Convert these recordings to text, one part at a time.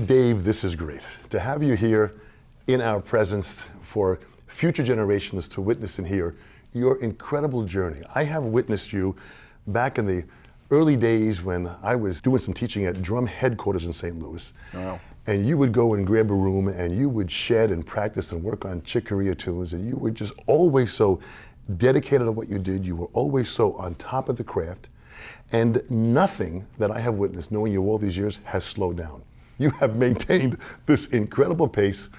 Dave, this is great. To have you here in our presence for future generations to witness and hear your incredible journey. I have witnessed you back in the early days when I was doing some teaching at drum headquarters in St. Louis. Wow. And you would go and grab a room and you would shed and practice and work on Chick Corea tunes, and you were just always so dedicated to what you did. You were always so on top of the craft, and nothing that I have witnessed, knowing you all these years, has slowed down. You have maintained this incredible pace,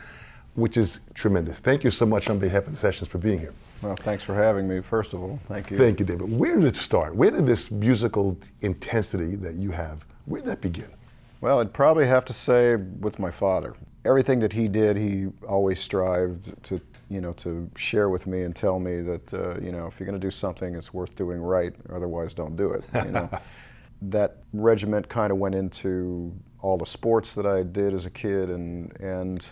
which is tremendous. Thank you so much on behalf of the Sessions for being here. Well, thanks for having me, first of all. Thank you. Thank you, David. Where did it start? Where did this musical intensity that you have, where did that begin? Well, I'd probably have to say with my father. Everything that he did, he always strived to, to share with me and tell me that, if you're going to do something, it's worth doing right, otherwise don't do it. That regiment kind of went into all the sports that I did as a kid, and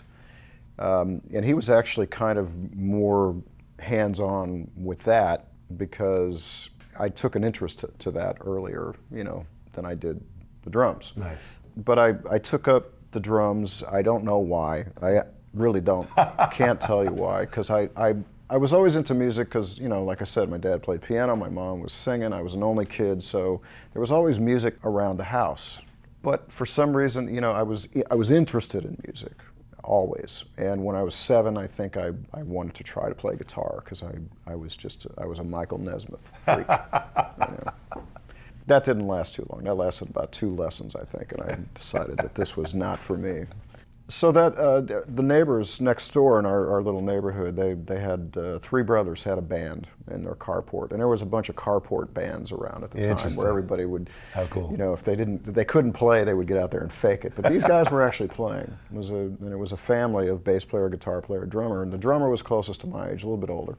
he was actually kind of more hands-on with that because I took an interest to that earlier, than I did the drums. Nice. But I took up the drums. I don't know why. I really don't. Can't tell you why. Because I was always into music because, like I said, my dad played piano, my mom was singing, I was an only kid, so there was always music around the house. But for some reason, I was interested in music, always. And when I was 7, I think I wanted to try to play guitar because I was a Michael Nesmith freak. That didn't last too long. That lasted about 2 lessons, I think, and I decided that this was not for me. So that the neighbors next door in our little neighborhood, they had 3 brothers had a band in their carport, and there was a bunch of carport bands around at the time where everybody would, how cool. If they couldn't play, they would get out there and fake it. But these guys were actually playing. It was a family of bass player, guitar player, drummer, and the drummer was closest to my age, a little bit older.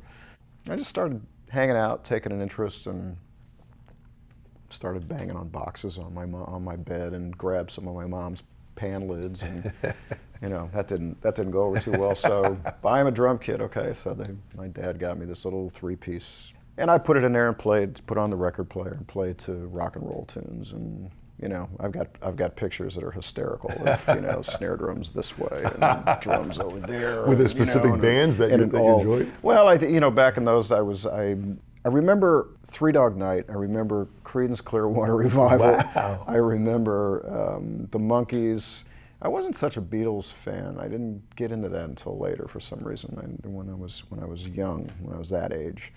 I just started hanging out, taking an interest, and started banging on boxes on my bed and grabbed some of my mom's pan lids, and that didn't go over too well. So buy him a drum kit, okay? So my dad got me this little 3-piece, and I put it in there and put on the record player and played to rock and roll tunes. And I've got pictures that are hysterical of snare drums this way and drums over there. Were there specific bands that you enjoyed? Well, back in those, I remember Three Dog Night. I remember Creedence Clearwater Revival. Wow. I remember the Monkees. I wasn't such a Beatles fan. I didn't get into that until later for some reason. When I was young, when I was that age.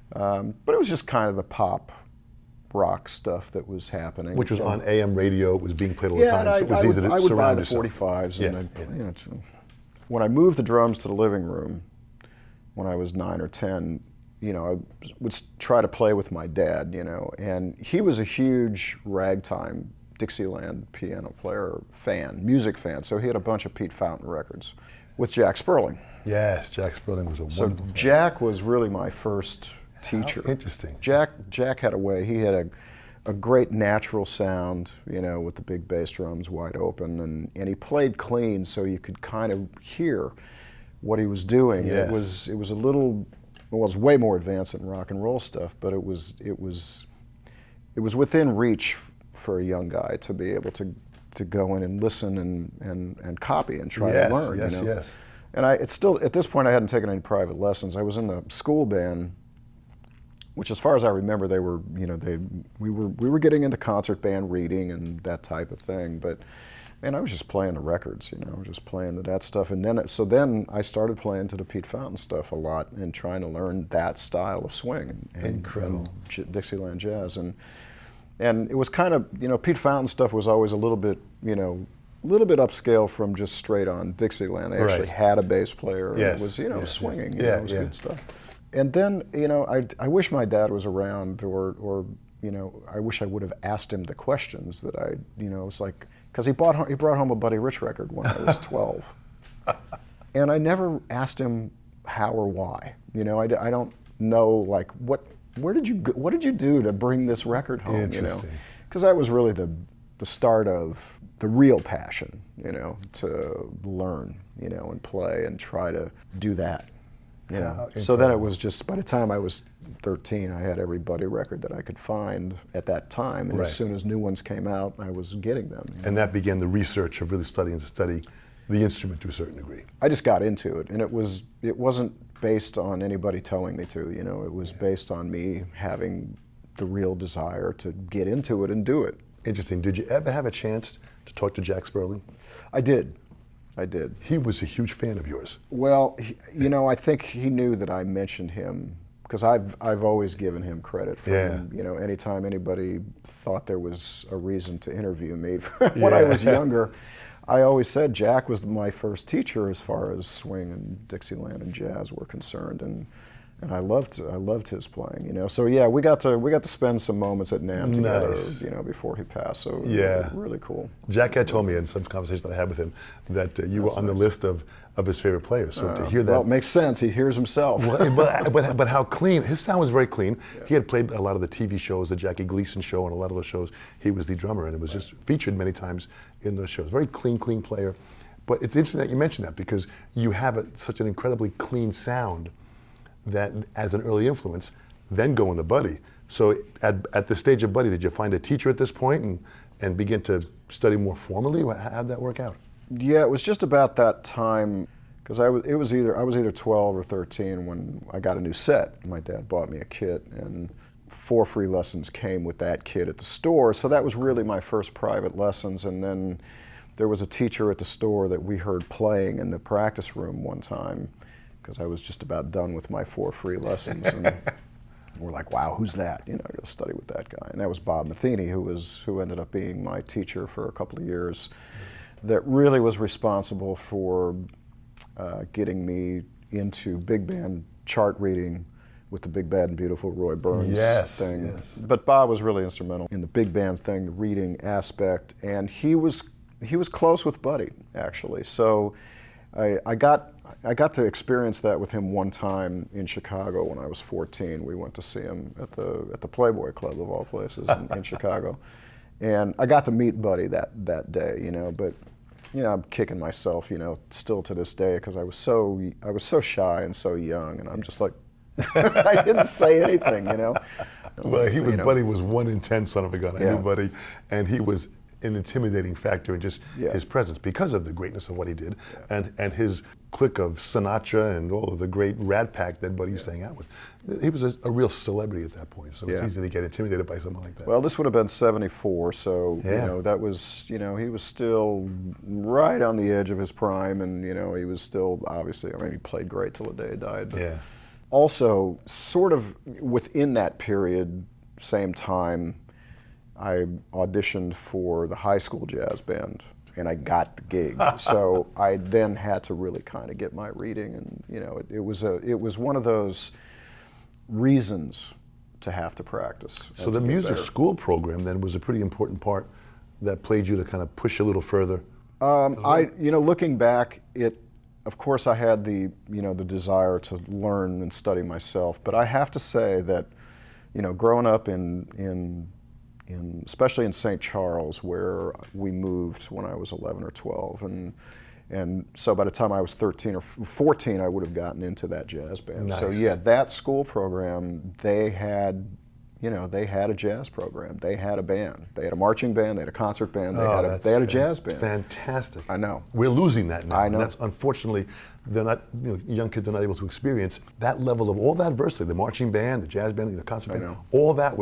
But it was just kind of the pop rock stuff that was happening. Which was on AM radio. It was being played all the time. So it was easy to I would buy surround the yourself. 45s. And when I moved the drums to the living room, when I was 9 or 10. I would try to play with my dad, and he was a huge ragtime Dixieland piano player music fan, so he had a bunch of Pete Fountain records with Jack Sperling. Yes, Jack Sperling was a wonderful fan. Jack was really my first teacher. How interesting. Jack had a way. He had a great natural sound, with the big bass drums wide open, and he played clean, so you could kind of hear what he was doing. Yes. It was a little. Well, it was way more advanced than rock and roll stuff, but it was within reach for a young guy to be able to go in and listen and copy and try to learn. Yes. And it's still at this point I hadn't taken any private lessons. I was in the school band, which, as far as I remember, they were we were getting into concert band reading and that type of thing, but. And I was just playing the records, I was just playing that stuff. And then I started playing to the Pete Fountain stuff a lot and trying to learn that style of swing and Dixieland jazz. And it was kind of, Pete Fountain stuff was always a little bit upscale from just straight on Dixieland. They actually had a bass player. And it was, swinging. It was good stuff. And then, I wish my dad was around or I wish I would have asked him the questions that it was like, because he brought home a Bадdi Rичe record when I was 12, and I never asked him how or why. I don't know what did you do to bring this record home? Because that was really the start of the real passion. To learn, and play and try to do that. You know, How so then it incredible. was just, by the time I was 13, I had every Buddy record that I could find at that time. And Right. as soon as new ones came out, I was getting them. You know? And that began the research of really studying the instrument to a certain degree. I just got into it, and it wasn't based on anybody telling me to. You know, it was based on me having the real desire to get into it and do it. Interesting. Did you ever have a chance to talk to Jack Sperling? I did. I did. He was a huge fan of yours. Well, you know, I think he knew that I mentioned him because I've always given him credit for Yeah. him. You know, anytime anybody thought there was a reason to interview me when I was younger, I always said Jack was my first teacher as far as swing and Dixieland and jazz were concerned, and I loved his playing. You know, so yeah, we got to spend some moments at NAMM together. Nice. You know, before he passed. So Yeah. really cool. Jack had told me in some conversation that I had with him that you were That's on the nice. list of his favorite players. So to hear that. Well, it makes sense. He hears himself. but how clean, his sound was very clean. He had played a lot of the TV shows, the Jackie Gleason show, and a lot of those shows. He was the drummer, and it was just featured many times in those shows. Very clean player. But it's interesting that you mentioned that because you have such an incredibly clean sound that as an early influence, then go into Buddy. So at the stage of Buddy, did you find a teacher at this point and begin to study more formally? How'd that work out? Yeah, it was just about that time because I was either 12 or 13 when I got a new set. My dad bought me a kit, and 4 free lessons came with that kit at the store. So that was really my first private lessons. And then there was a teacher at the store that we heard playing in the practice room one time because I was just about done with my 4 free lessons. And we're like, wow, who's that? You know, I got to study with that guy. And that was Bob Matheny, who ended up being my teacher for a couple of years. That really was responsible for getting me into big band chart reading with the Big Bad and Beautiful Roy Burns thing. Yes. But Bob was really instrumental in the big band thing, the reading aspect, and he was close with Buddy, actually. So I got to experience that with him one time in Chicago when I was 14. We went to see him at the Playboy Club of all places in Chicago. And I got to meet Buddy that day, you know, but you know, I'm kicking myself, you know, still to this day because I was so shy and so young, and I'm just like, I didn't say anything, you know. Well, You know. Buddy was 1 in 10 son of a gun. I Yeah. knew Buddy, and he was an intimidating factor in just Yeah. his presence because of the greatness of what he did and his clique of Sinatra and all of the great Rat Pack that Buddy used to hang out with. He was a real celebrity at that point, so it's Yeah. easy to get intimidated by someone like that. Well, this would have been 74, so Yeah. you know, that was, you know, he was still right on the edge of his prime, and you know, he was still obviously, I mean, he played great till the day he died. But Yeah. also, sort of within that period, same time, I auditioned for the high school jazz band, and I got the gig. So I then had to really kind of get my reading, and you know, it was one of those reasons to have to practice. So and the to get music better. school program then was a pretty important part that played you to kind of push a little further. You know, looking back, of course, I had the desire to learn and study myself, but I have to say that, you know, growing up in especially in St. Charles, where we moved when I was 11 or 12, and so by the time I was 13 or 14, I would have gotten into that jazz band. So Nice. yeah, that school program, they had a jazz program. They had a band. They had a marching band. They had a concert band. They had a jazz band. Fantastic. I know. We're losing that now. I know. And that's unfortunately, they're not, you know, young kids are not able to experience that level of all that diversity. The marching band, the jazz band, the concert band, know. all that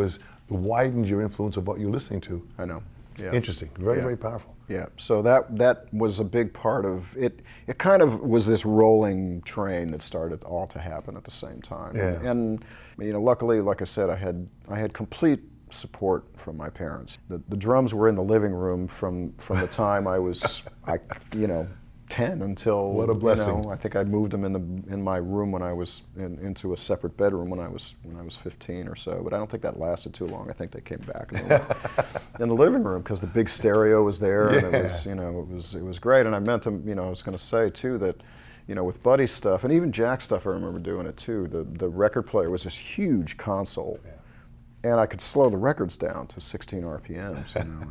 widened your influence of what you're listening to. I know. Yeah. Interesting. Very, Yeah. very powerful. Yeah, so that was a big part of it. It kind of was this rolling train that started all to happen at the same time. Yeah. And you know, luckily, like I said, I had complete support from my parents. The drums were in the living room from the time I was 10 until, What a blessing. You know, I think I moved them in my room when I was into a separate bedroom when I was 15 or so. But I don't think that lasted too long. I think they came back in the living room because the big stereo was there, and it was great. And I meant to, you know, I was going to say too that, you know, with Buddy's stuff and even Jack's stuff, I remember doing it too. The record player was this huge console. Yeah. And I could slow the records down to 16 RPMs, you know,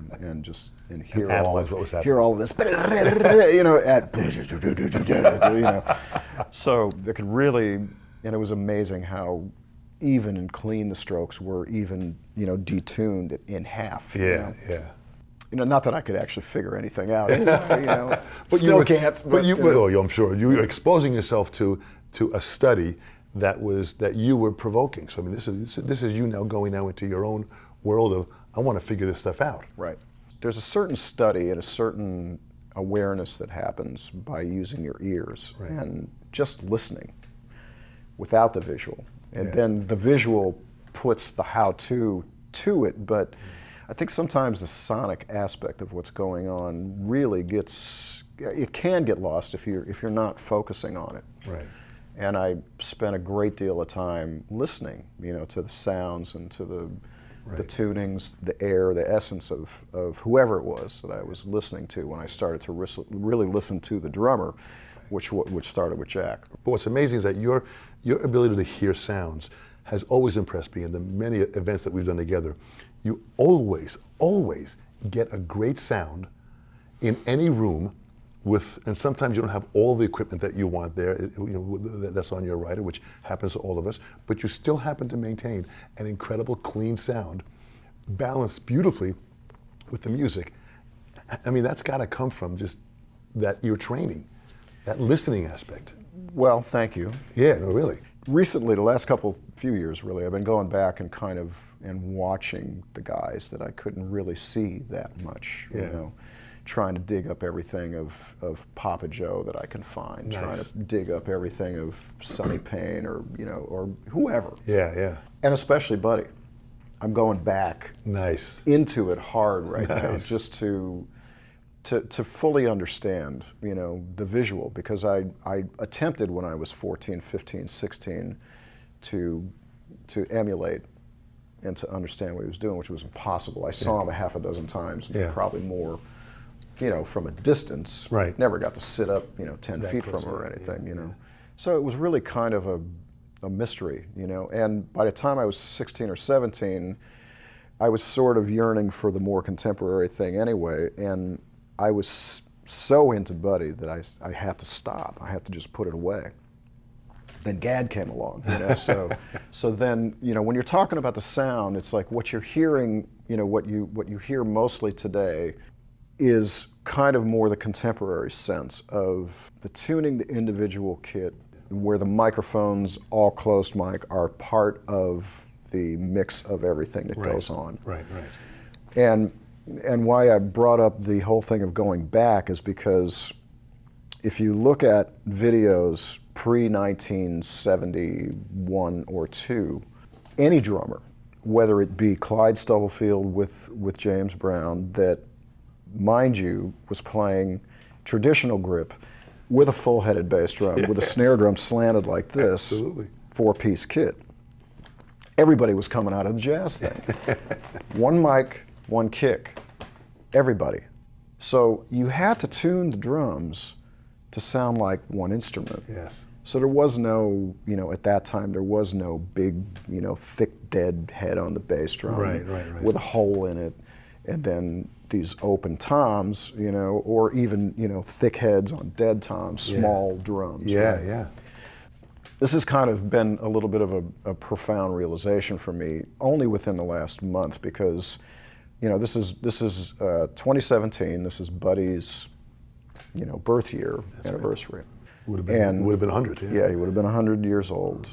and hear analyze what was happening. hear all of this, you know, you know. So it could really And it was amazing how even and clean the strokes were, even, you know, detuned in half. Yeah, yeah. You know, not that I could actually figure anything out anyway, you know. But Still you can't. But you, you know. I'm sure you were exposing yourself to a study that you were provoking. So I mean, this is you now going now into your own world of, I want to figure this stuff out. Right. There's a certain study and a certain awareness that happens by using your ears and just listening without the visual. And then the visual puts the how-to to it, but I think sometimes the sonic aspect of what's going on really it can get lost if you're not focusing on it. Right. And I spent a great deal of time listening, you know, to the sounds and to the tunings, the air, the essence of whoever it was that I was listening to when I started to really listen to the drummer, which started with Jack. But what's amazing is that your ability to hear sounds has always impressed me in the many events that we've done together. You always get a great sound in any room and sometimes you don't have all the equipment that you want there, you know, that's on your rider, which happens to all of us, but you still happen to maintain an incredible clean sound, balanced beautifully with the music. I mean, that's got to come from just your training, that listening aspect. Well, thank you. Yeah, no, really. Recently, the last few years really, I've been going back and watching the guys that I couldn't really see that much, you know. Trying to dig up everything of Papa Joe that I can find, trying to dig up everything of Sonny Payne or, you know, or whoever. Yeah, yeah. And especially Buddy. I'm going back into it hard right now just to fully understand, you know, the visual, because I attempted when I was 14, 15, 16 to emulate and to understand what he was doing, which was impossible. I saw him a half a dozen times, probably more, you know, from a distance. Right. Never got to sit up, you know, 10 feet from him or anything, you know. So it was really kind of a mystery, you know. And by the time I was 16 or 17, I was sort of yearning for the more contemporary thing anyway. And I was so into Buddy that I had to stop. I had to just put it away. Then Gad came along, you know. So then, you know, when you're talking about the sound, it's like what you're hearing, you know, what you hear mostly today is kind of more the contemporary sense of the tuning, the individual kit, where the microphones, all closed mic, are part of the mix of everything that goes on. Right. And why I brought up the whole thing of going back is because if you look at videos pre-1971 or 2, any drummer, whether it be Clyde Stubblefield with James Brown, that, mind you, was playing traditional grip with a full-headed bass drum, with a snare drum slanted like this, 4-piece kit. Everybody was coming out of the jazz thing. One mic, one kick, everybody. So you had to tune the drums to sound like one instrument. Yes. So there was no, you know, at that time, there was no big, you know, thick dead head on the bass drum with a hole in it, and then these open toms, you know, or even, you know, thick heads on dead toms, small drums. Yeah. This has kind of been a little bit of a profound realization for me, only within the last month, because, you know, this is 2017. This is Buddy's, you know, birth year anniversary. Would have been 100. Yeah, he would have been 100 years old,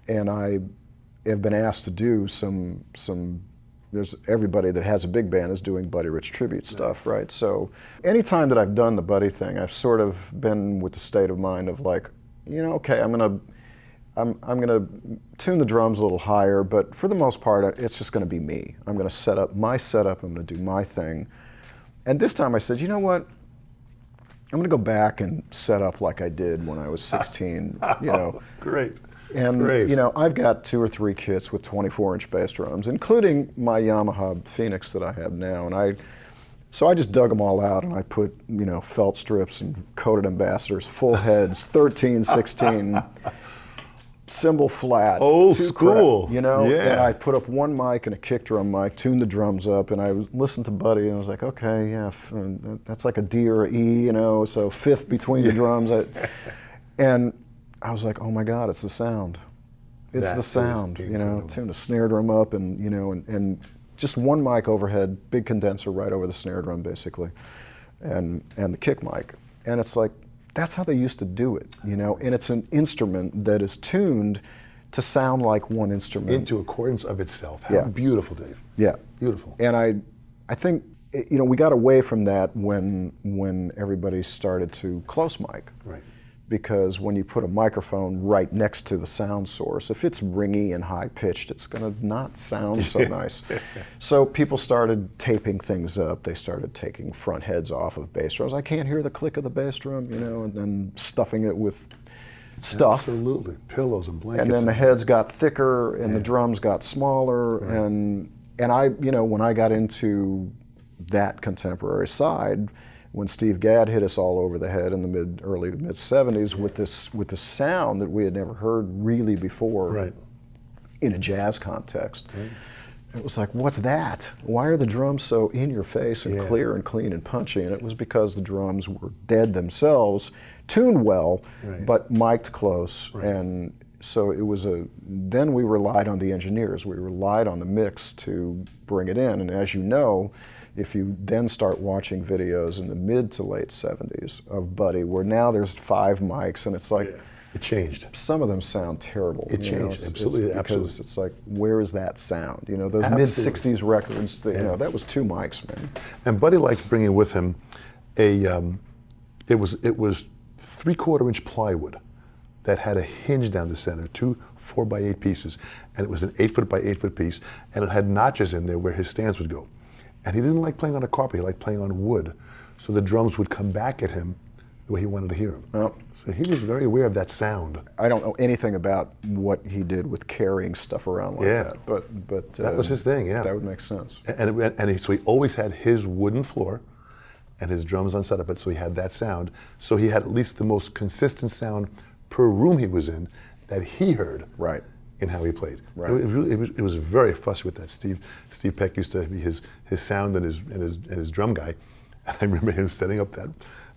and I have been asked to do some. There's everybody that has a big band is doing Buddy Rich tribute stuff, right? So anytime that I've done the Buddy thing, I've sort of been with the state of mind of like, you know, okay, I'm gonna tune the drums a little higher, but for the most part, it's just gonna be me. I'm gonna set up my setup, I'm gonna do my thing. And this time I said, you know what? I'm gonna go back and set up like I did when I was 16, you know. Great. And, you know, I've got 2 or 3 kits with 24-inch bass drums, including my Yamaha Phoenix that I have now. And so I just dug them all out, and I put, you know, felt strips and coated ambassadors, full heads, 13, 16, cymbal flat. Old school. You know, and I put up one mic and a kick drum mic, tuned the drums up, and I listened to Buddy, and I was like, okay, yeah, that's like a D or an E, you know, so fifth between the drums. And I was like, oh my God, it's the sound. It's That the is sound, you know, incredible. tune a snare drum up and, you know, and just one mic overhead, big condenser right over the snare drum basically, and the kick mic. And it's like, that's how they used to do it, you know, and it's an instrument that is tuned to sound like one instrument. Into accordance of itself. How Yeah. beautiful, Dave. Yeah. Beautiful. And I think, you know, we got away from that when everybody started to close mic. Right. Because when you put a microphone right next to the sound source, if it's ringy and high pitched, it's going to not sound so nice. So people started taping things up. They started taking front heads off of bass drums. I can't hear the click of the bass drum, you know, and then stuffing it with stuff. Absolutely. Pillows and blankets. And then the heads got thicker and the drums got smaller. Right. And I, you know, when I got into that contemporary side, when Steve Gadd hit us all over the head in the early to mid 70s with this sound that we had never heard really before, Right. in a jazz context. Right. It was like, what's that? Why are the drums so in your face and Yeah. clear and clean and punchy? And it was because the drums were dead themselves, tuned well, Right. but mic'd close. Right. And so it was then we relied on the engineers. We relied on the mix to bring it in. And as you know, if you then start watching videos in the mid to late 70s of Buddy, where now there's 5 mics and it's like, Yeah. It changed. some of them sound terrible. It you know, changed, absolutely, because absolutely. it's like, where is that sound? You know, those Absolutely. mid-60s records, you know, that was 2 mics, man. And Buddy liked bringing with him it was 3/4-inch plywood that had a hinge down the center, 2 4x8 pieces, and it was an 8 foot by 8 foot piece, and it had notches in there where his stands would go. And he didn't like playing on a carpet, he liked playing on wood, so the drums would come back at him the way he wanted to hear them. Well, So he was very aware of that sound. I don't know anything about what he did with carrying stuff around like Yeah. that, but That was his thing, yeah. That would make sense. So he always had his wooden floor and his drums on setup, so he had that sound. So he had at least the most consistent sound per room he was in that he heard. Right. In how he played. Right. It was very fussy with that. Steve Peck used to be his sound and his drum guy. And I remember him setting up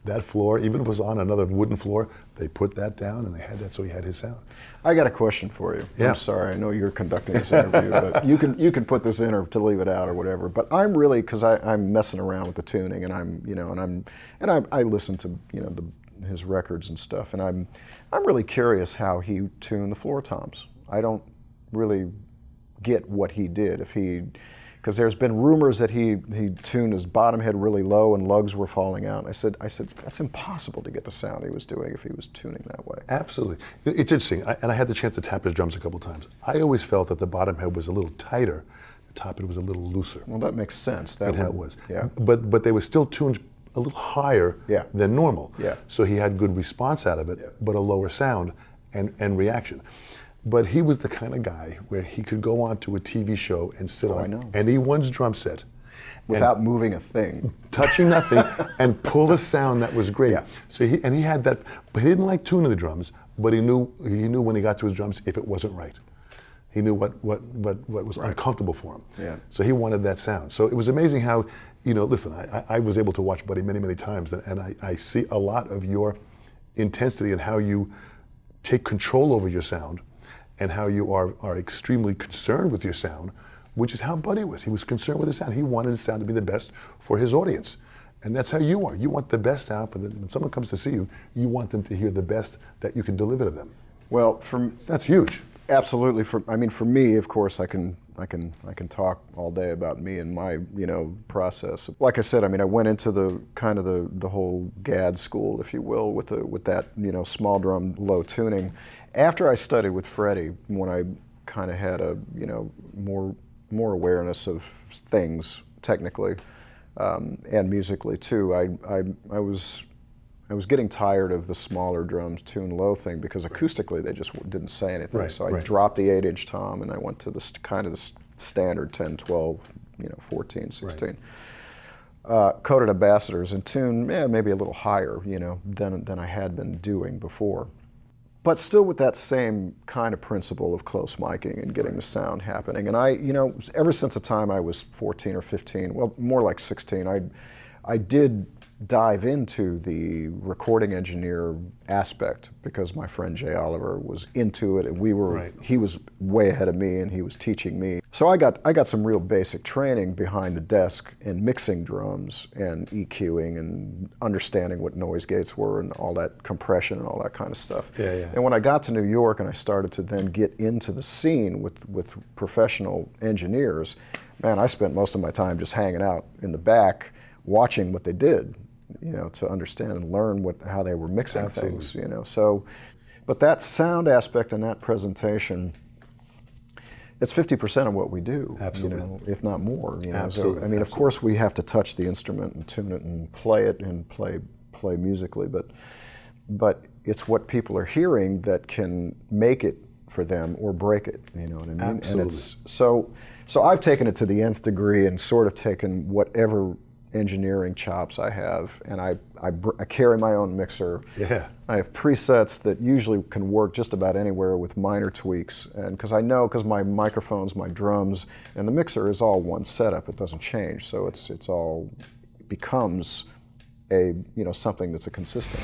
that floor, even if it was on another wooden floor, they put that down and they had that, so he had his sound. I got a question for you. Yeah. I'm sorry, I know you're conducting this interview, but you can put this in or to leave it out or whatever. But I'm really, because I'm messing around with the tuning, and I listen to, you know, his records and stuff, and I'm really curious how he tuned the floor toms. I don't really get what he did. Because there's been rumors that he tuned his bottom head really low and lugs were falling out. And I said that's impossible to get the sound he was doing if he was tuning that way. Absolutely. It's interesting, and I had the chance to tap his drums a couple times. I always felt that the bottom head was a little tighter, the top head was a little looser. Well, that makes sense. That's how it was. Yeah. But they were still tuned a little higher Yeah. than normal. Yeah. So he had good response out of it, Yeah. but a lower sound and reaction. But he was the kind of guy where he could go on to a TV show and sit I on know. anyone's drum set Without moving a thing. touching nothing and pull a sound that was great. Yeah. So he had that, but he didn't like tuning the drums, but he knew when he got to his drums if it wasn't right. He knew what was uncomfortable for him. Yeah. So he wanted that sound. So it was amazing how, you know, listen, I was able to watch Buddy many, many times, and I see a lot of your intensity and how you take control over your sound and how you are extremely concerned with your sound, which is how Buddy was. He was concerned with his sound. He wanted his sound to be the best for his audience. And that's how you are. You want the best sound, but when someone comes to see you, you want them to hear the best that you can deliver to them. Well, That's huge. absolutely. For me, of course, I can talk all day about me and my, you know, process. Like I said, I went into the kind of the whole Gadd school, if you will, with that, you know, small drum low tuning. After I studied with Freddie, when I kind of had a, you know, more awareness of things technically and musically too, I was getting tired of the smaller drums tuned low thing because acoustically they just didn't say anything. Right, so I right. dropped the 8-inch tom and I went to the kind of the standard 10, 12, you know, 14, 16. Coated ambassadors and tuned maybe a little higher, you know, than I had been doing before. But still with that same kind of principle of close miking and getting the sound happening. And I, you know, ever since the time I was 14 or 15, well, more like 16, I did dive into the recording engineer aspect because my friend Jay Oliver was into it, and he was way ahead of me, and he was teaching me. So I got some real basic training behind the desk in mixing drums and EQing and understanding what noise gates were and all that compression and all that kind of stuff. Yeah, yeah. And when I got to New York and I started to then get into the scene with professional engineers, man, I spent most of my time just hanging out in the back watching what they did, to understand and learn how they were mixing things, So, but that sound aspect and that presentation, it's 50% of what we do, if not more. Absolutely. So, I mean, of course, we have to touch the instrument and tune it and play musically, but it's what people are hearing that can make it for them or break it. You know what I mean? Absolutely. And it's so I've taken it to the nth degree and sort of taken whatever engineering chops I have, and I carry my own mixer. Yeah. I have presets that usually can work just about anywhere with minor tweaks, and because my microphones, my drums, and the mixer is all one setup, it doesn't change, so it's all becomes something that's a consistent.